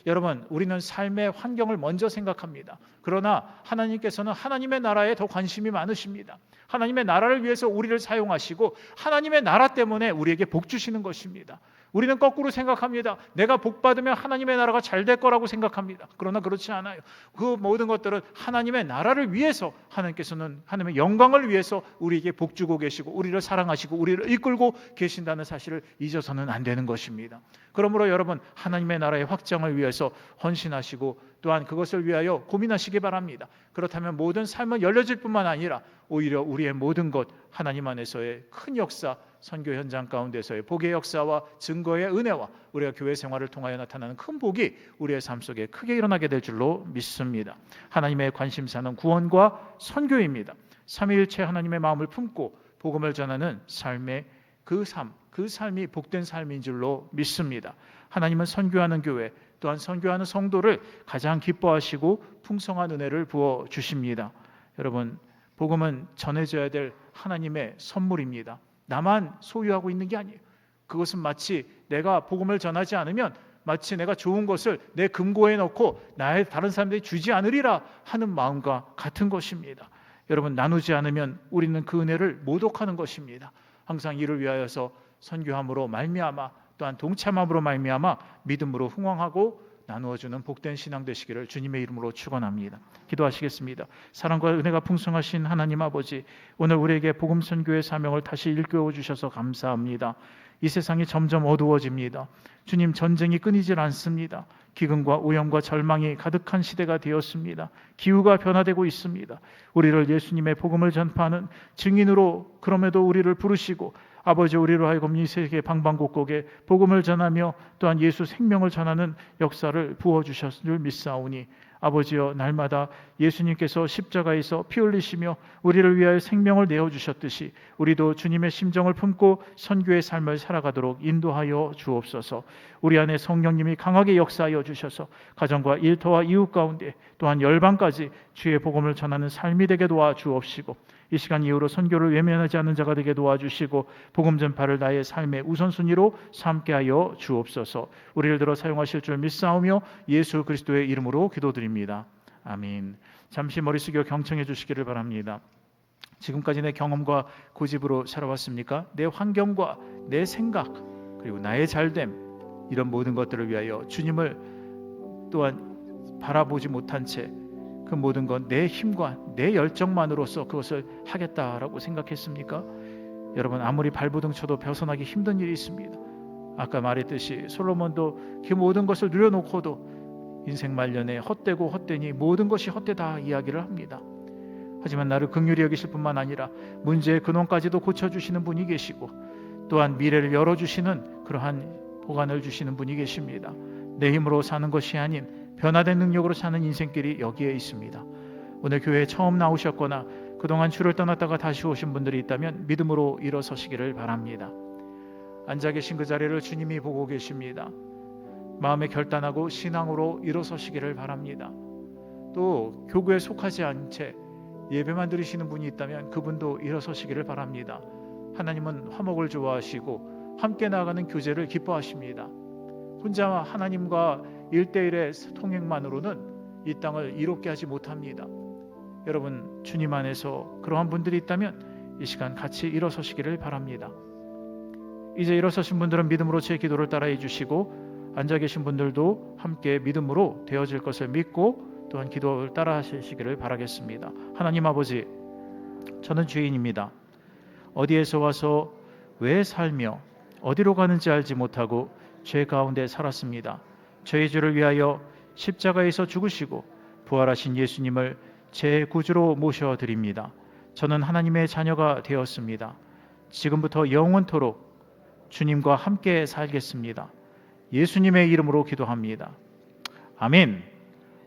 여러분, 우리는 삶의 환경을 먼저 생각합니다. 그러나 하나님께서는 하나님의 나라에 더 관심이 많으십니다. 하나님의 나라를 위해서 우리를 사용하시고 하나님의 나라 때문에 우리에게 복 주시는 것입니다. 우리는 거꾸로 생각합니다. 내가 복 받으면 하나님의 나라가 잘 될 거라고 생각합니다. 그러나 그렇지 않아요. 그 모든 것들은 하나님의 나라를 위해서 하나님께서는 하나님의 영광을 위해서 우리에게 복 주고 계시고 우리를 사랑하시고 우리를 이끌고 계신다는 사실을 잊어서는 안 되는 것입니다. 그러므로 여러분, 하나님의 나라의 확장을 위해서 헌신하시고 또한 그것을 위하여 고민하시기 바랍니다. 그렇다면 모든 삶은 열려질 뿐만 아니라 오히려 우리의 모든 것, 하나님 안에서의 큰 역사, 선교 현장 가운데서의 복의 역사와 증거의 은혜와 우리가 교회 생활을 통하여 나타나는 큰 복이 우리의 삶 속에 크게 일어나게 될 줄로 믿습니다. 하나님의 관심사는 구원과 선교입니다. 삼위일체 하나님의 마음을 품고 복음을 전하는 삶의 그 삶이 복된 삶인 줄로 믿습니다. 하나님은 선교하는 교회 또한 선교하는 성도를 가장 기뻐하시고 풍성한 은혜를 부어 주십니다. 여러분, 복음은 전해져야 될 하나님의 선물입니다. 나만 소유하고 있는 게 아니에요. 그것은 마치 내가 복음을 전하지 않으면 마치 내가 좋은 것을 내 금고에 넣고 나의 다른 사람들이 주지 않으리라 하는 마음과 같은 것입니다. 여러분, 나누지 않으면 우리는 그 은혜를 모독하는 것입니다. 항상 이를 위하여서 선교함으로 말미암아 또한 동참함으로 말미암아 믿음으로 흥왕하고 나누어주는 복된 신앙 되시기를 주님의 이름으로 축원합니다. 기도하시겠습니다. 사랑과 은혜가 풍성하신 하나님 아버지, 오늘 우리에게 복음 선교의 사명을 다시 일깨워 주셔서 감사합니다. 이 세상이 점점 어두워집니다. 주님, 전쟁이 끊이질 않습니다. 기근과 오염과 절망이 가득한 시대가 되었습니다. 기후가 변화되고 있습니다. 우리를 예수님의 복음을 전파하는 증인으로 그럼에도 우리를 부르시고 아버지, 우리로 하여금 이 세계 방방곡곡에 복음을 전하며 또한 예수 생명을 전하는 역사를 부어주셨을 줄 믿사오니 아버지여, 날마다 예수님께서 십자가에서 피 흘리시며 우리를 위하여 생명을 내어주셨듯이 우리도 주님의 심정을 품고 선교의 삶을 살아가도록 인도하여 주옵소서. 우리 안에 성령님이 강하게 역사하여 주셔서 가정과 일터와 이웃 가운데 또한 열방까지 주의 복음을 전하는 삶이 되게 도와주옵시고 이 시간 이후로 선교를 외면하지 않는 자가 되게 도와주시고 복음 전파를 나의 삶의 우선순위로 삼게 하여 주옵소서. 우리를 들어 사용하실 줄 믿사오며 예수 그리스도의 이름으로 기도드립니다. 아멘. 잠시 머리 숙여 경청해 주시기를 바랍니다. 지금까지 내 경험과 고집으로 살아왔습니까? 내 환경과 내 생각 그리고 나의 잘됨, 이런 모든 것들을 위하여 주님을 또한 바라보지 못한 채 그 모든 건 내 힘과 내 열정만으로서 그것을 하겠다라고 생각했습니까? 여러분, 아무리 발버둥 쳐도 벗어나기 힘든 일이 있습니다. 아까 말했듯이 솔로몬도 그 모든 것을 누려놓고도 인생 말년에 헛되고 헛되니 모든 것이 헛되다 이야기를 합니다. 하지만 나를 긍휼히 여기실 뿐만 아니라 문제의 근원까지도 고쳐주시는 분이 계시고 또한 미래를 열어주시는 그러한 보관을 주시는 분이 계십니다. 내 힘으로 사는 것이 아닌 변화된 능력으로 사는 인생길이 여기에 있습니다. 오늘 교회에 처음 나오셨거나 그동안 주를 떠났다가 다시 오신 분들이 있다면 믿음으로 일어서시기를 바랍니다. 앉아 계신 그 자리를 주님이 보고 계십니다. 마음에 결단하고 신앙으로 일어서시기를 바랍니다. 또 교구에 속하지 않은 채 예배만 드리시는 분이 있다면 그분도 일어서시기를 바랍니다. 하나님은 화목을 좋아하시고 함께 나아가는 교제를 기뻐하십니다. 혼자 하나님과 1대1의 통행만으로는 이 땅을 이롭게 하지 못합니다. 여러분, 주님 안에서 그러한 분들이 있다면 이 시간 같이 일어서시기를 바랍니다. 이제 일어서신 분들은 믿음으로 제 기도를 따라해 주시고 앉아 계신 분들도 함께 믿음으로 되어질 것을 믿고 또한 기도를 따라 하시기를 바라겠습니다. 하나님 아버지, 저는 죄인입니다. 어디에서 와서 왜 살며 어디로 가는지 알지 못하고 죄 가운데 살았습니다. 저희 죄를 위하여 십자가에서 죽으시고 부활하신 예수님을 제 구주로 모셔드립니다. 저는 하나님의 자녀가 되었습니다. 지금부터 영원토록 주님과 함께 살겠습니다. 예수님의 이름으로 기도합니다. 아멘.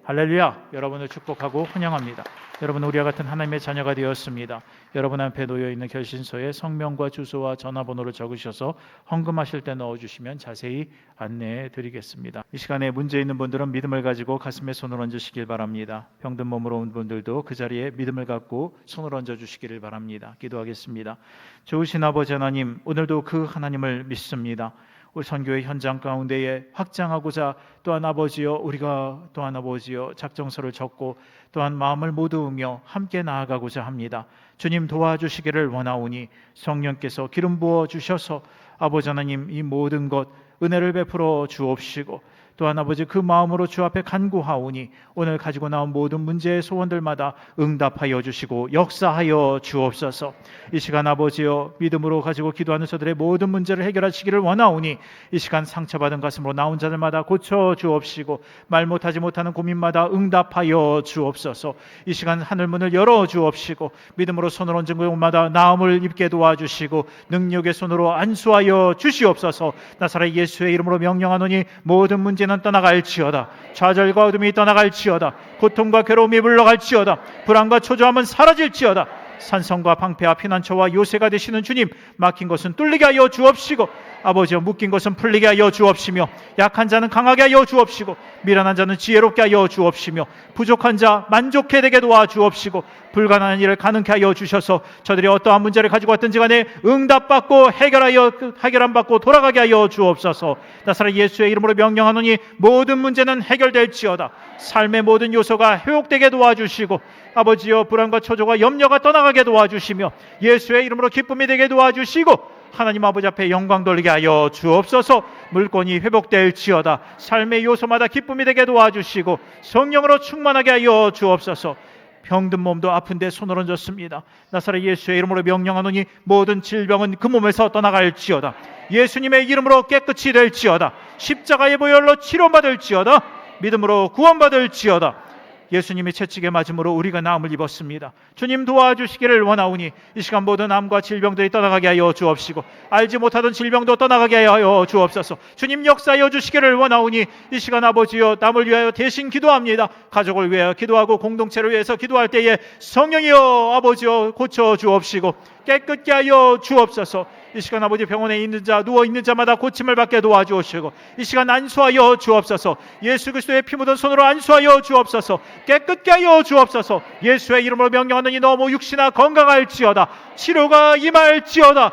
할렐루야! 여러분을 축복하고 환영합니다. 여러분 우리와 같은 하나님의 자녀가 되었습니다. 여러분 앞에 놓여있는 결신서에 성명과 주소와 전화번호를 적으셔서 헌금하실 때 넣어주시면 자세히 안내해 드리겠습니다. 이 시간에 문제 있는 분들은 믿음을 가지고 가슴에 손을 얹으시길 바랍니다. 병든 몸으로 온 분들도 그 자리에 믿음을 갖고 손을 얹어주시기를 바랍니다. 기도하겠습니다. 좋으신 아버지 하나님, 오늘도 그 하나님을 믿습니다. 우리 선교의 현장 가운데에 확장하고자 또한 아버지여 우리가 또한 아버지여 작정서를 적고 또한 마음을 모두으며 함께 나아가고자 합니다. 주님 도와주시기를 원하오니 성령께서 기름 부어 주셔서 아버지 하나님 이 모든 것 은혜를 베풀어 주옵시고 또한 아버지 그 마음으로 주 앞에 간구하오니 오늘 가지고 나온 모든 문제의 소원들마다 응답하여 주시고 역사하여 주옵소서. 이 시간 아버지여 믿음으로 가지고 기도하는 저들의 모든 문제를 해결하시기를 원하오니 이 시간 상처받은 가슴으로 나온 자들마다 고쳐 주옵시고 말 못하지 못하는 고민마다 응답하여 주옵소서. 이 시간 하늘문을 열어 주옵시고 믿음으로 손을 얹은 곳마다 나음을 입게 도와주시고 능력의 손으로 안수하여 주시옵소서. 나사렛 예수의 이름으로 명령하노니 모든 문제는 떠나갈지어다. 좌절과 어둠이 떠나갈지어다. 고통과 괴로움이 물러갈지어다. 불안과 초조함은 사라질지어다. 산성과 방패와 피난처와 요새가 되시는 주님, 막힌 것은 뚫리게 하여 주옵시고 아버지여 묶인 것은 풀리게 하여 주옵시며 약한 자는 강하게 하여 주옵시고 미련한 자는 지혜롭게 하여 주옵시며 부족한 자 만족해 되게 도와 주옵시고 불가능한 일을 가능케 하여 주셔서 저들이 어떠한 문제를 가지고 왔든지 간에 응답받고 해결안 받고 돌아가게 하여 주옵소서. 나사렛 예수의 이름으로 명령하노니 모든 문제는 해결될지어다. 삶의 모든 요소가 회복되게 도와주시고 아버지여 불안과 초조가 염려가 떠나가게 도와주시며 예수의 이름으로 기쁨이 되게 도와주시고 하나님 아버지 앞에 영광 돌리게 하여 주옵소서. 물건이 회복될지어다. 삶의 요소마다 기쁨이 되게 도와주시고 성령으로 충만하게 하여 주옵소서. 병든 몸도 아픈데 손을 얹었습니다. 나사렛 예수의 이름으로 명령하노니 모든 질병은 그 몸에서 떠나갈지어다. 예수님의 이름으로 깨끗이 될지어다. 십자가의 보혈로 치료받을지어다. 믿음으로 구원받을지어다. 예수님이 채찍에 맞음으로 우리가 나음을 입었습니다. 주님 도와주시기를 원하오니 이 시간 모든 암과 질병들이 떠나가게 하여 주옵시고 알지 못하던 질병도 떠나가게 하여 주옵소서. 주님 역사하여 주시기를 원하오니 이 시간 아버지여 남을 위하여 대신 기도합니다. 가족을 위하여 기도하고 공동체를 위해서 기도할 때에 성령이여 아버지여 고쳐 주옵시고 깨끗게 하여 주옵소서. 이 시간 아버지 병원에 있는 자 누워있는 자마다 고침을 받게 도와주시고 이 시간 안수하여 주옵소서. 예수 그리스도의 피 묻은 손으로 안수하여 주옵소서. 깨끗게 하여 주옵소서. 예수의 이름으로 명령하느니 너무 육신아 건강할지어다. 치료가 임할지어다.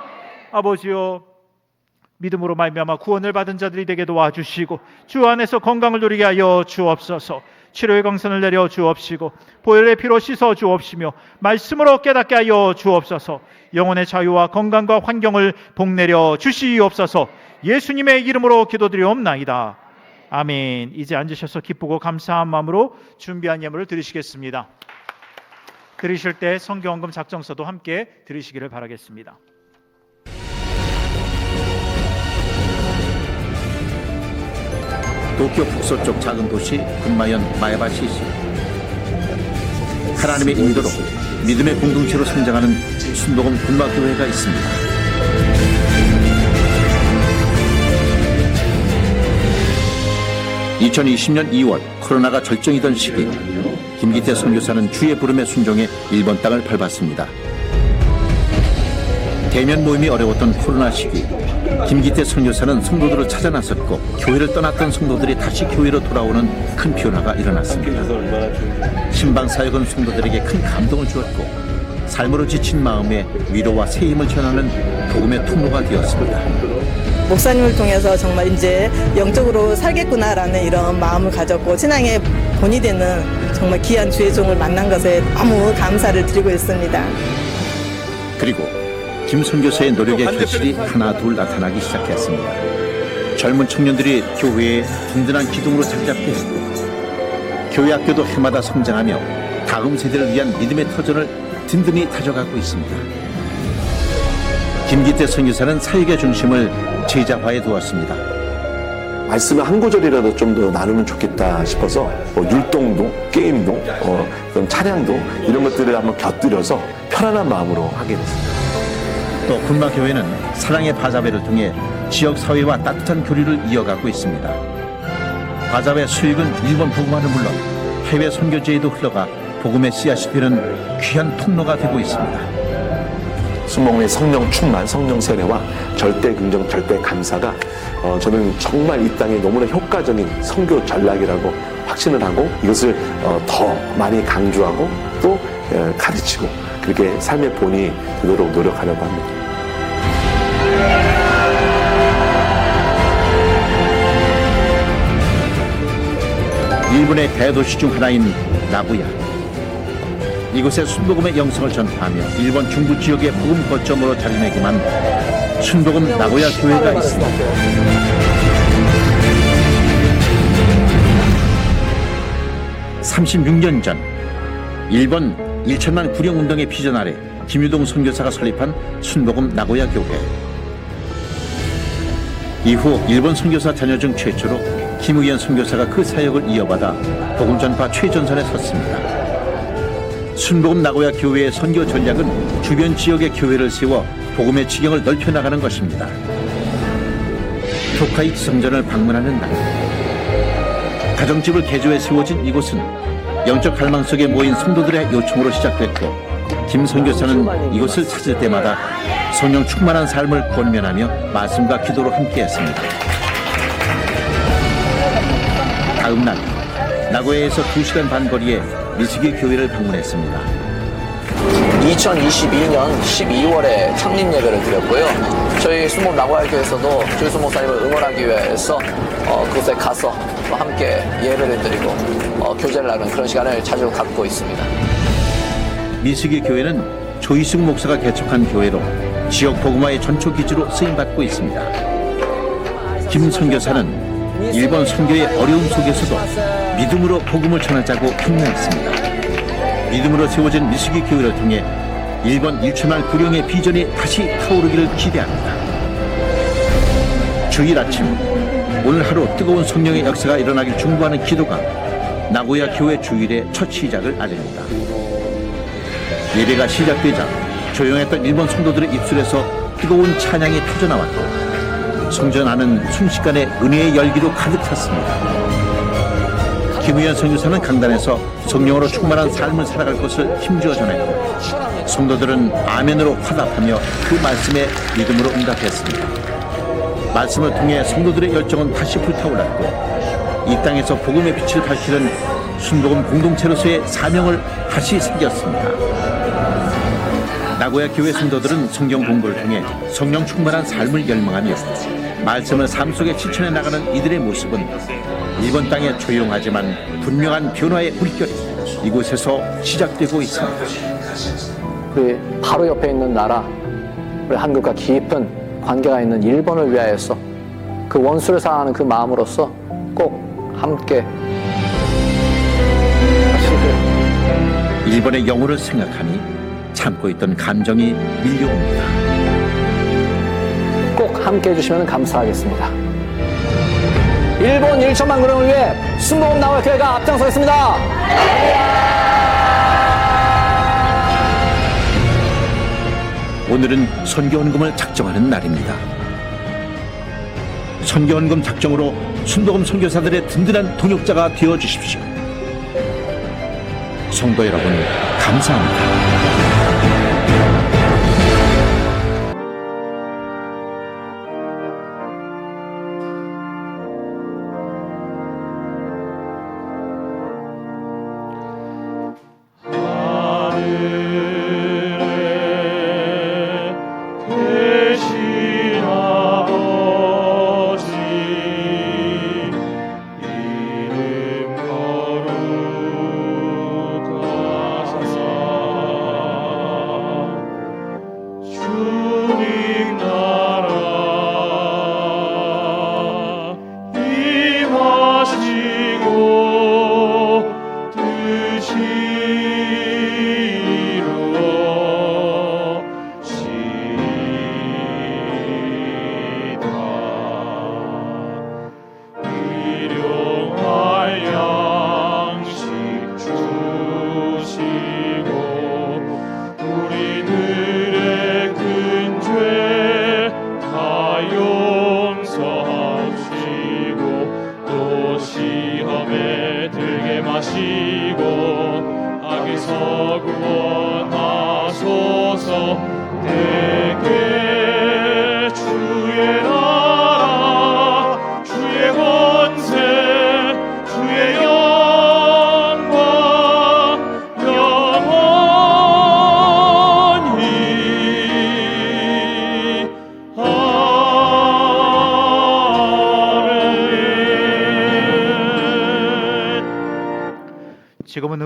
아버지여 믿음으로 말미암아 구원을 받은 자들이 되게 도와주시고 주 안에서 건강을 누리게 하여 주옵소서. 치료의 강선을 내려 주옵시고 보혈의 피로 씻어 주옵시며 말씀으로 깨닫게 하여 주옵소서. 영혼의 자유와 건강과 환경을 복내려 주시옵소서. 예수님의 이름으로 기도드리옵나이다. 아멘. 이제 앉으셔서 기쁘고 감사한 마음으로 준비한 예물을 드리시겠습니다. 드리실 때 성경헌금 작정서도 함께 드리시기를 바라겠습니다. 도쿄 북서쪽 작은 도시 군마현 마에바시시. 하나님의 인도로 믿음의 공동체로 성장하는 순복음 군마교회가 있습니다. (2020년 2월) 코로나가 절정이던 시기 김기태 선교사는 주의 부름에 순종해 일본 땅을 밟았습니다. 대면 모임이 어려웠던 코로나 시기 김기태 선교사는 성도들을 찾아 나섰고 교회를 떠났던 성도들이 다시 교회로 돌아오는 큰 변화가 일어났습니다. 신방 사역은 성도들에게 큰 감동을 주었고 삶으로 지친 마음에 위로와 새 힘을 전하는 복음의 통로가 되었습니다. 목사님을 통해서 정말 이제 영적으로 살겠구나라는 이런 마음을 가졌고 신앙의 본이 되는 정말 귀한 주의 종을 만난 것에 너무 감사를 드리고 있습니다. 그리고 김 선교사의 노력의 결실이 하나 둘 나타나기 시작했습니다. 젊은 청년들이 교회의 든든한 기둥으로 자리 잡게 했고 교회 학교도 해마다 성장하며 다음 세대를 위한 믿음의 터전을 든든히 다져가고 있습니다. 김기태 선교사는 사역의 중심을 제자화에 두었습니다. 말씀을 한 구절이라도 좀 더 나누면 좋겠다 싶어서 율동도, 게임도, 찬양도 이런 것들을 한번 곁들여서 편안한 마음으로 하게 됐습니다. 또 군마교회는 사랑의 바자회를 통해 지역사회와 따뜻한 교류를 이어가고 있습니다. 바자회 수익은 일본 복음화는 물론 해외 선교지에도 흘러가 복음의 씨앗이 되는 귀한 통로가 되고 있습니다. 순복음의 성령 충만, 성령 세례와 절대 긍정, 절대 감사가 저는 정말 이 땅에 너무나 효과적인 선교 전략이라고 확신을 하고 이것을 더 많이 강조하고 또 가르치고 그렇게 삶의 본이 되도록 노력하려고 합니다. 일본의 대도시 중 하나인 나고야. 이곳에 순복음의 영성을 전파하며 일본 중부 지역의 복음 거점으로 자리매김한 순복음 나고야 교회가 있습니다. (36년) 전 일본 1천만 구령 운동의 비전 아래 김유동 선교사가 설립한 순복음 나고야 교회. 이후 일본 선교사 자녀 중 최초로 김의현 선교사가 그 사역을 이어받아 복음 전파 최전선에 섰습니다. 순복음 나고야 교회의 선교 전략은 주변 지역의 교회를 세워 복음의 지경을 넓혀나가는 것입니다. 토카이 지성전을 방문하는 날, 가정집을 개조해 세워진 이곳은 영적 갈망 속에 모인 성도들의 요청으로 시작됐고, 김 선교사는 이곳을 찾을 때마다 성령 충만한 삶을 권면하며 말씀과 기도로 함께했습니다. 다음 날 나고야에서 2시간 반 거리에 미스기 교회를 방문했습니다. 2022년 12월에 창립 예배를 드렸고요. 저희 순복음 나고야 교회에서도 조유수 목사님을 응원하기 위해서 그곳에 가서 함께 예배를 드리고 교제를 하는 그런 시간을 자주 갖고 있습니다. 미스기 교회는 조이승 목사가 개척한 교회로 지역 복음화의 전초 기지로 쓰임받고 있습니다. 김 선교사는 일본 선교의 어려움 속에서도 믿음으로 복음을 전하자고 격려했습니다. 믿음으로 세워진 미스기 교회를 통해 일본 1천만 구령의 비전이 다시 타오르기를 기대합니다. 주일 아침, 오늘 하루 뜨거운 성령의 역사가 일어나길 중보하는 기도가 나고야 교회 주일의 첫 시작을 알립니다. 예배가 시작되자 조용했던 일본 성도들의 입술에서 뜨거운 찬양이 터져나왔고 성전 안은 순식간에 은혜의 열기로 가득 찼습니다. 김의현 선교사는 강단에서 성령으로 충만한 삶을 살아갈 것을 힘주어 전했고, 성도들은 아멘으로 화답하며 그 말씀에 믿음으로 응답했습니다. 말씀을 통해 성도들의 열정은 다시 불타올랐고, 이 땅에서 복음의 빛을 밝히는 순복음 공동체로서의 사명을 다시 새겼습니다. 나고야 교회 성도들은 성경 공부를 통해 성령 충만한 삶을 열망하며 말씀을 삶 속에 실천해 나가는 이들의 모습은 일본 땅의 조용하지만 분명한 변화의 물결이 이곳에서 시작되고 있습니다. 우리 바로 옆에 있는 나라, 우리 한국과 깊은 관계가 있는 일본을 위하여서 그 원수를 사랑하는 그 마음으로서 꼭 함께 일본의 영혼을 생각하니 참고 있던 감정이 밀려옵니다. 꼭 함께 해주시면 감사하겠습니다. 일본 1천만 구령을 위해 순복음 나고야 교회가 앞장서겠습니다. 오늘은 선교헌금을 작정하는 날입니다. 선교헌금 작정으로 순복음 선교사들의 든든한 동역자가 되어주십시오. 성도 여러분, 감사합니다.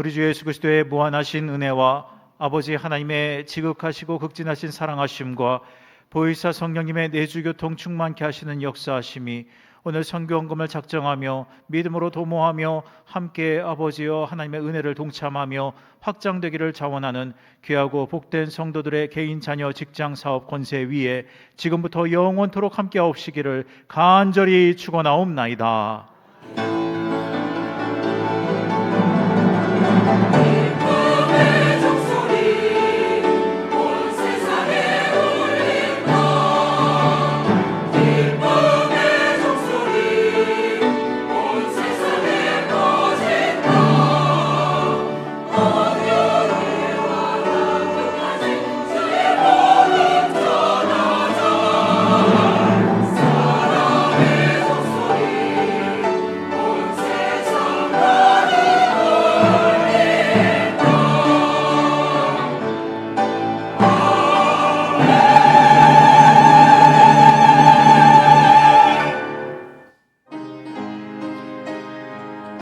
우리 주 예수 그리스도의 무한하신 은혜와 아버지 하나님의 지극하시고 극진하신 사랑하심과 보혜사 성령님의 내주교통 충만케 하시는 역사하심이 오늘 선교헌금을 작정하며 믿음으로 도모하며 함께 아버지여 하나님의 은혜를 동참하며 확장되기를 자원하는 귀하고 복된 성도들의 개인 자녀 직장 사업 권세 위에 지금부터 영원토록 함께하옵시기를 간절히 축원하옵나이다.